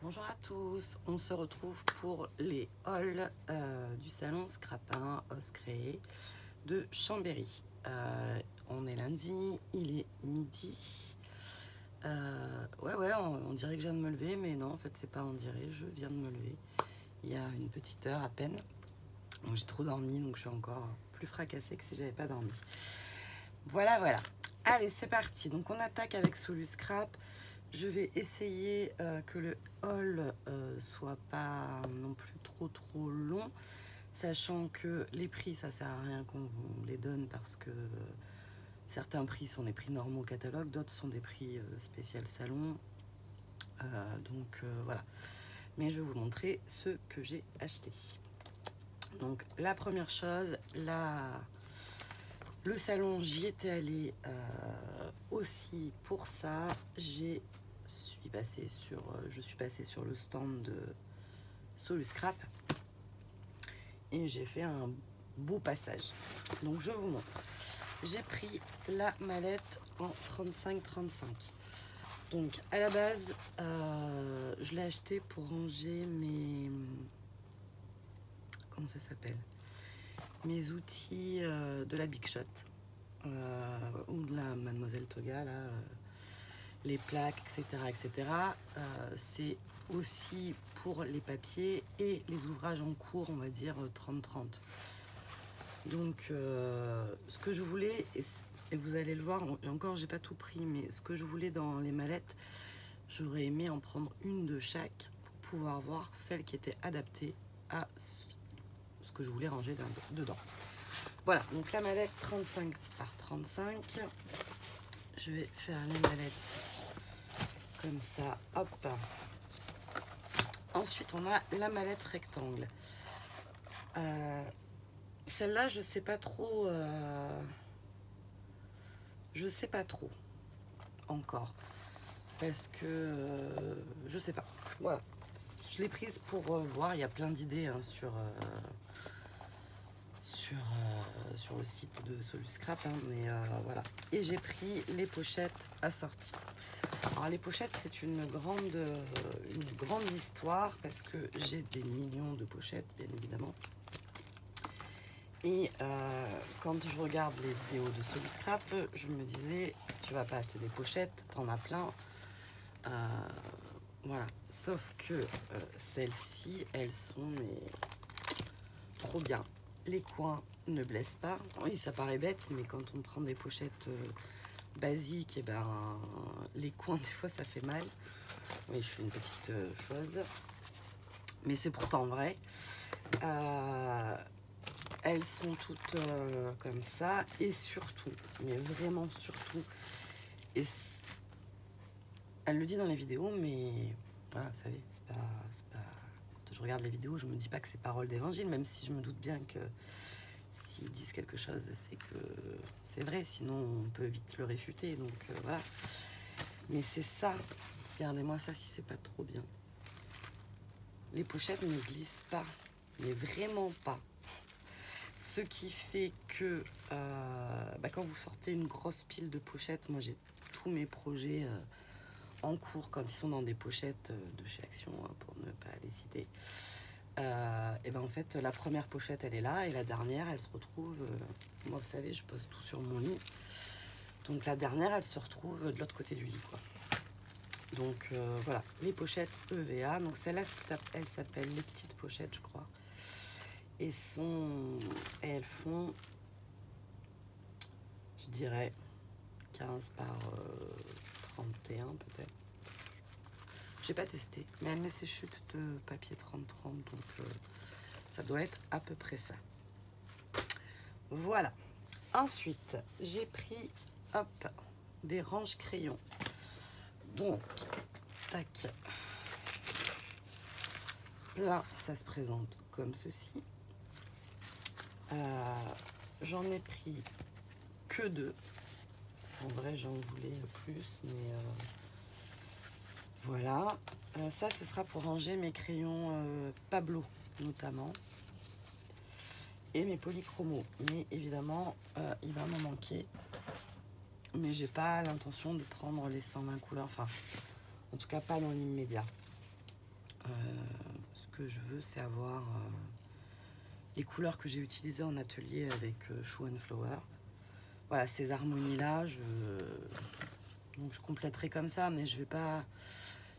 Bonjour à tous, on se retrouve pour les hauls du salon Scrapin Oscréé de Chambéry. On est lundi, il est midi. Ouais, on dirait que je viens de me lever, mais non, en fait c'est pas on dirait, je viens de me lever. Il y a une petite heure à peine. J'ai trop dormi, donc je suis encore plus fracassée que si j'avais pas dormi. Voilà. Allez, c'est parti. Donc on attaque avec Solus Scrap. Je vais essayer que le haul soit pas non plus trop long, sachant que les prix, ça sert à rien qu'on vous les donne parce que certains prix sont des prix normaux catalogue, d'autres sont des prix spécial salon. Voilà. Mais je vais vous montrer ce que j'ai acheté. Donc la première chose, le salon, j'y étais allée aussi pour ça. Je suis passée sur le stand de Solus Scrap et j'ai fait un beau passage. Donc je vous montre. J'ai pris la mallette en 35-35. Donc à la base, je l'ai acheté pour ranger comment ça s'appelle, mes outils de la Big Shot ou de la Mademoiselle Toga là. Les plaques, etc. C'est aussi pour les papiers et les ouvrages en cours, on va dire 30-30. Donc, ce que je voulais, et vous allez le voir, et encore, j'ai pas tout pris, mais ce que je voulais dans les mallettes, j'aurais aimé en prendre une de chaque pour pouvoir voir celle qui était adaptée à ce que je voulais ranger dedans. Voilà, donc la mallette 35 par 35. Je vais faire les mallettes comme ça, hop. Ensuite, on a la mallette rectangle. Celle-là, je sais pas trop. Je sais pas trop encore, parce que je sais pas. Voilà, je l'ai prise pour voir. Il y a plein d'idées hein, sur le site de Solus Scrap, hein, mais voilà. Et j'ai pris les pochettes assorties. Alors les pochettes, c'est une grande histoire parce que j'ai des millions de pochettes, bien évidemment. Et quand je regarde les vidéos de Solus Scrap, je me disais, tu vas pas acheter des pochettes, t'en as plein. Voilà, sauf que celles-ci, elles sont mais trop bien. Les coins ne blessent pas. Oui, ça paraît bête, mais quand on prend des pochettes basiques, et ben les coins des fois ça fait mal. Oui, je fais une petite chose, mais c'est pourtant vrai. Elles sont toutes comme ça, et surtout, mais vraiment surtout, et elle le dit dans les vidéos, mais voilà, vous savez, c'est pas quand je regarde les vidéos, je me dis pas que c'est parole d'évangile, même si je me doute bien que s'ils disent quelque chose, c'est que c'est vrai, sinon on peut vite le réfuter, donc voilà. Mais c'est ça, regardez-moi ça si c'est pas trop bien. Les pochettes ne glissent pas, mais vraiment pas. Ce qui fait que quand vous sortez une grosse pile de pochettes, moi j'ai tous mes projets en cours quand ils sont dans des pochettes de chez Action, hein, pour ne pas les citer. Et ben en fait la première pochette elle est là et la dernière elle se retrouve, moi vous savez je pose tout sur mon lit, donc la dernière elle se retrouve de l'autre côté du lit quoi. Donc voilà, les pochettes EVA, donc celle-là elle s'appelle les petites pochettes je crois, et elles font je dirais 15 par 31 peut-être. J'ai pas testé, mais elle met ses chutes de papier 30-30, donc ça doit être à peu près ça. Voilà. Ensuite, j'ai pris, hop, des ranges crayons. Donc, tac. Là, ça se présente comme ceci. J'en ai pris que 2. Parce qu'en vrai, j'en voulais plus, mais voilà. Ça, ce sera pour ranger mes crayons Pablo, notamment. Et mes polychromos. Mais évidemment, il va m'en manquer. Mais j'ai pas l'intention de prendre les 120 couleurs. Enfin, en tout cas, pas dans l'immédiat. Ce que je veux, c'est avoir les couleurs que j'ai utilisées en atelier avec Shoe and Flower. Voilà, ces harmonies-là, donc je compléterai comme ça, mais je vais pas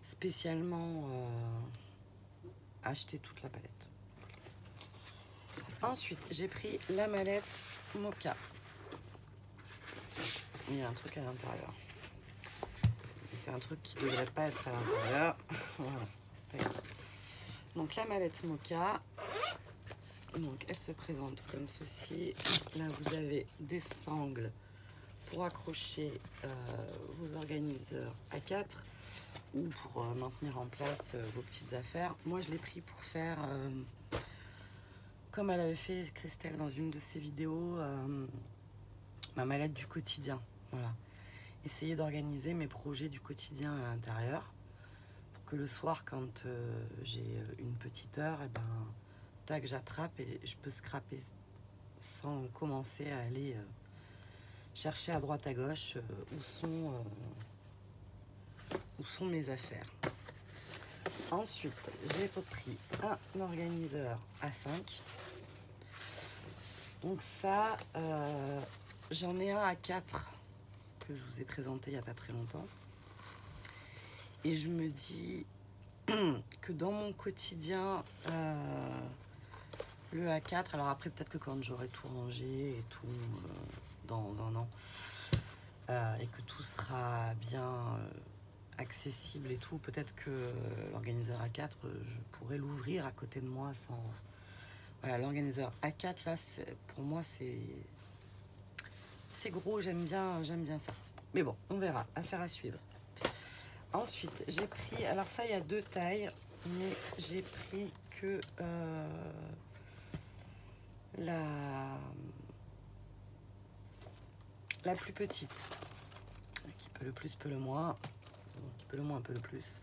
spécialement acheter toute la palette. Ensuite, j'ai pris la mallette Mocha. Il y a un truc à l'intérieur. C'est un truc qui ne devrait pas être à l'intérieur. Voilà. Donc la mallette Mocha. Donc elle se présente comme ceci. Là vous avez des sangles pour accrocher vos organiseurs A4 ou pour maintenir en place vos petites affaires. Moi je l'ai pris pour faire comme elle avait fait Christelle dans une de ses vidéos, ma mallette du quotidien. Voilà. Essayer d'organiser mes projets du quotidien à l'intérieur pour que le soir quand j'ai une petite heure, et ben tac, j'attrape et je peux scraper sans commencer à aller chercher à droite à gauche où sont mes affaires. Ensuite, j'ai pris un organiseur A5. Donc ça, j'en ai un A4 que je vous ai présenté il n'y a pas très longtemps. Et je me dis que dans mon quotidien, le A4, alors après peut-être que quand j'aurai tout rangé et tout dans un an, et que tout sera bien accessible et tout, peut-être que l'organiseur A4, je pourrais l'ouvrir à côté de moi sans... Voilà, l'organiseur A4 là, pour moi c'est gros, j'aime bien ça. Mais bon, on verra, affaire à suivre. Ensuite, j'ai pris, alors ça il y a deux tailles, mais j'ai pris que la plus petite, qui peut le plus, peut le moins, qui peut le moins, peut le plus.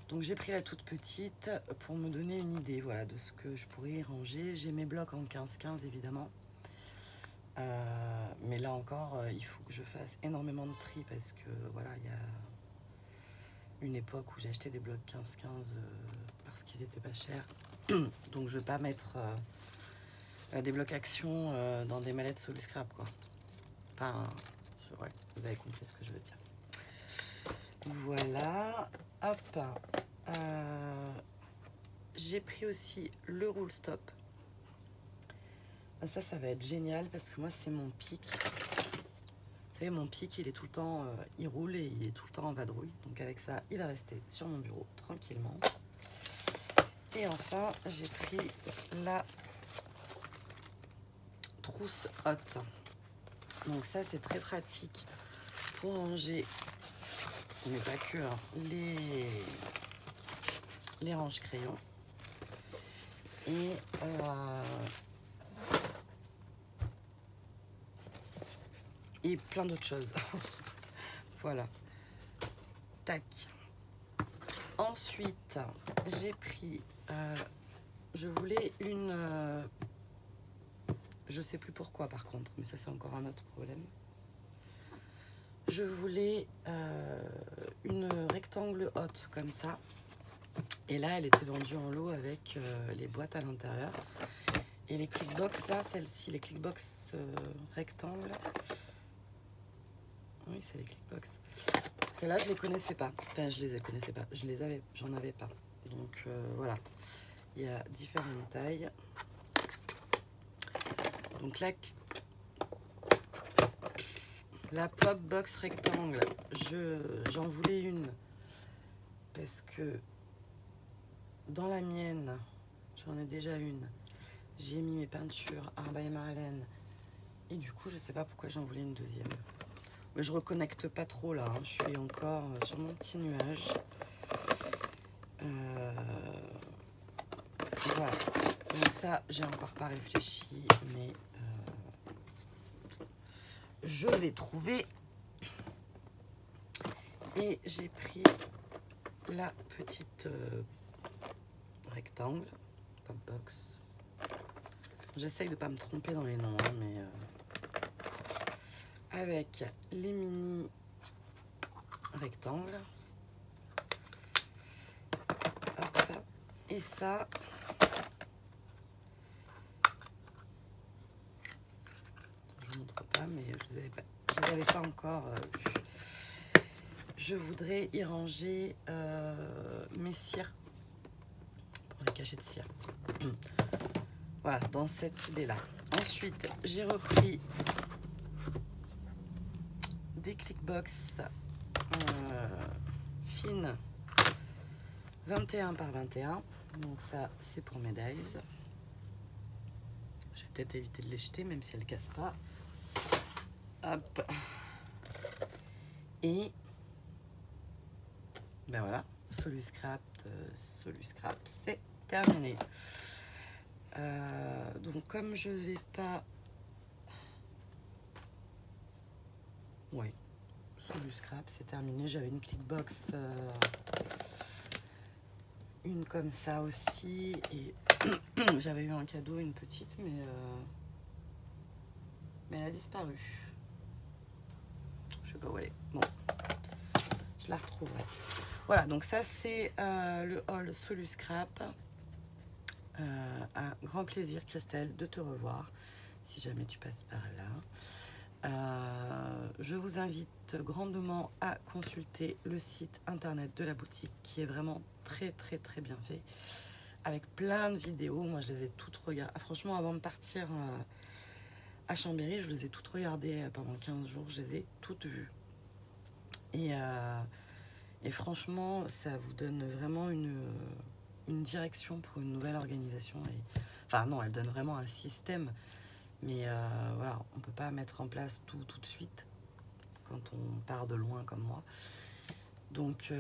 Donc j'ai pris la toute petite pour me donner une idée, voilà, de ce que je pourrais y ranger. J'ai mes blocs en 15-15 évidemment. Mais là encore, il faut que je fasse énormément de tri parce que voilà, il y a une époque où j'ai acheté des blocs 15-15 parce qu'ils étaient pas chers. Donc je vais pas mettre des blocs action dans des mallettes solo scrap quoi. Enfin, ouais, vous avez compris ce que je veux dire. Voilà, hop. J'ai pris aussi le roule stop. Ça va être génial parce que moi c'est mon pic. Vous savez, mon pic il est tout le temps, il roule et il est tout le temps en vadrouille. Donc avec ça, il va rester sur mon bureau tranquillement. Et enfin, j'ai pris la trousse haute. Donc ça c'est très pratique pour ranger, mais pas que, hein, les ranges crayons. Et plein d'autres choses. Voilà. Tac. Ensuite, j'ai pris... je voulais une... je sais plus pourquoi par contre, mais ça c'est encore un autre problème. Je voulais une rectangle haute comme ça. Et là, elle était vendue en lot avec les boîtes à l'intérieur. Et les clickbox, là, celle-ci, les clickbox rectangles. Oui, c'est les clickbox. Celles-là, je les connaissais pas. Enfin, je les connaissais pas. J'en avais pas. Donc voilà. Il y a différentes tailles. Donc là, la pop box rectangle, j'en voulais une parce que dans la mienne, j'en ai déjà une. J'ai mis mes peintures Art by Marlène et du coup, je sais pas pourquoi j'en voulais une deuxième. Mais je reconnecte pas trop là. Hein. Je suis encore sur mon petit nuage. Voilà. Donc ça, j'ai encore pas réfléchi, mais je vais trouver. Et j'ai pris la petite rectangle, pop box. J'essaye de pas me tromper dans les noms, hein, mais avec les mini rectangles. Hop, hop. Et ça, je ne montre pas, mais je ne les avais pas encore vus. Je voudrais y ranger mes cires pour les cachets de cire. Voilà, dans cette idée-là. Ensuite, j'ai repris des Clickbox fines 21 par 21. Donc ça, c'est pour mes dies. Je vais peut-être éviter de les jeter, même si elles ne cassent pas. Hop. Et ben voilà, Soluscrap, c'est terminé. Donc comme je vais pas... Oui, Soluscrap, c'est terminé. J'avais une Clickbox, une comme ça aussi. Et j'avais eu un cadeau, une petite, mais elle a disparu. Je sais pas où elle est. Bon, je la retrouverai. Voilà, donc ça c'est le haul Soluscrap. Un grand plaisir, Christelle, de te revoir si jamais tu passes par là. Je vous invite grandement à consulter le site internet de la boutique qui est vraiment très très très bien fait avec plein de vidéos. Moi je les ai toutes regardées. Franchement, avant de partir à Chambéry, je les ai toutes regardées pendant 15 jours. Je les ai toutes vues. Et franchement, ça vous donne vraiment une direction pour une nouvelle organisation. Enfin non, elle donne vraiment un système, mais voilà, on ne peut pas mettre en place tout de suite quand on part de loin comme moi. Donc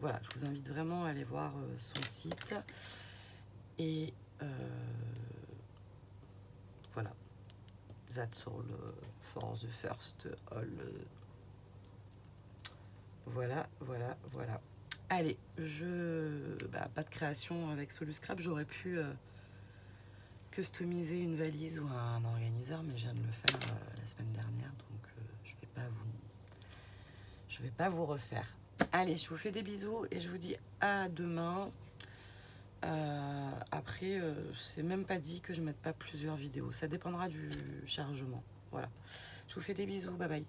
voilà, je vous invite vraiment à aller voir son site. Et voilà, that's all for the first all. Voilà. Allez, pas de création avec Soluscrap. J'aurais pu customiser une valise ou un organiseur, mais je viens de le faire la semaine dernière, donc je vais pas vous refaire. Allez, je vous fais des bisous et je vous dis à demain. Après, c'est même pas dit que je mette pas plusieurs vidéos. Ça dépendra du chargement. Voilà. Je vous fais des bisous. Bye bye.